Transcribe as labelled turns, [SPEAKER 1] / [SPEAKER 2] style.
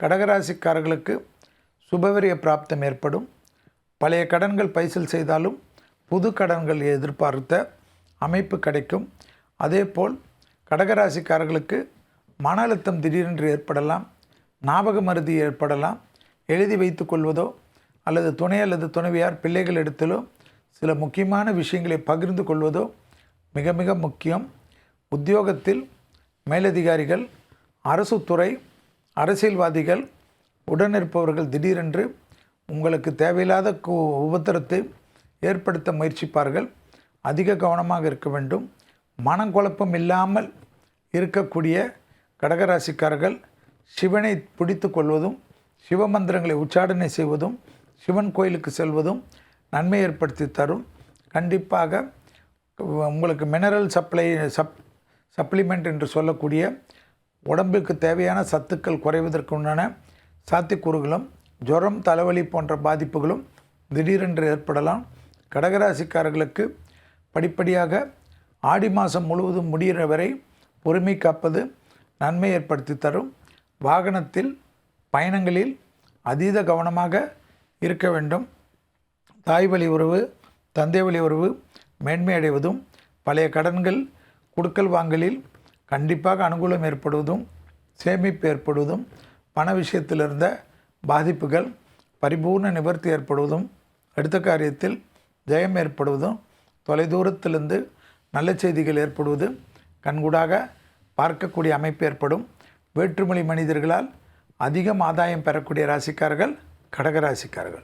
[SPEAKER 1] கடகராசிக்காரர்களுக்கு சுபவிரிய பிராப்தம் ஏற்படும். பழைய கடன்கள் பைசல் செய்தாலும் புது கடன்கள் எதிர்பார்த்த அமைப்பு கிடைக்கும். அதேபோல் கடகராசிக்காரர்களுக்கு மன அழுத்தம் திடீரென்று ஏற்படலாம், ஞாபக மருதி ஏற்படலாம். எழுதி வைத்து கொள்வதோ அல்லது துணை அல்லது துணைவியார் பிள்ளைகள் இடத்திலோ சில முக்கியமான விஷயங்களை பகிர்ந்து கொள்வதோ மிக மிக முக்கியம். உத்தியோகத்தில் மேலதிகாரிகள், அரசு துறை, அரசியல்வாதிகள், உடனிருப்பவர்கள் திடீரென்று உங்களுக்கு தேவையில்லாத உபத்திரத்தை ஏற்படுத்த முயற்சிப்பார்கள். அதிக கவனமாக இருக்க வேண்டும். மனக்குழப்பம் இல்லாமல் இருக்கக்கூடிய கடகராசிக்காரர்கள் சிவனை பிடித்து கொள்வதும், சிவமந்திரங்களை உச்சாடனை செய்வதும், சிவன் கோயிலுக்கு செல்வதும் நன்மை ஏற்படுத்தி தரும். கண்டிப்பாக உங்களுக்கு மினரல் சப்ளிமெண்ட் என்று சொல்லக்கூடிய உடம்புக்கு தேவையான சத்துக்கள் குறைவதற்கு உண்டான சாத்தியக்கூறுகளும், ஜுரம், தலைவலி போன்ற பாதிப்புகளும் திடீரென்று ஏற்படலாம். கடகராசிக்காரர்களுக்கு படிப்படியாக ஆடி மாதம் முழுவதும் முடிகிற வரை பொறுமை காப்பது நன்மை ஏற்படுத்தி தரும். வாகனத்தில் பயணங்களில் அதீத கவனமாக இருக்க வேண்டும். தாய் வழி உறவு, தந்தை வழி உறவு மேன்மை அடைவதும், பழைய கடன்கள் கொடுக்கல் வாங்கலில் கண்டிப்பாக அனுகூலம் ஏற்படுவதும், சேமிப்பு ஏற்படுவதும், பண விஷயத்தில் இருந்த பாதிப்புகள் பரிபூர்ண நிவர்த்தி ஏற்படுவதும், அடுத்த காரியத்தில் ஜெயம் ஏற்படுவதும், தொலைதூரத்திலிருந்து நல்ல செய்திகள் ஏற்படுவது கண்கூடாக பார்க்கக்கூடிய அமைப்பு ஏற்படும். வேற்றுமொழி மனிதர்களால் அதிகம் ஆதாயம் பெறக்கூடிய ராசிக்காரர்கள் கடகராசிக்காரர்கள்.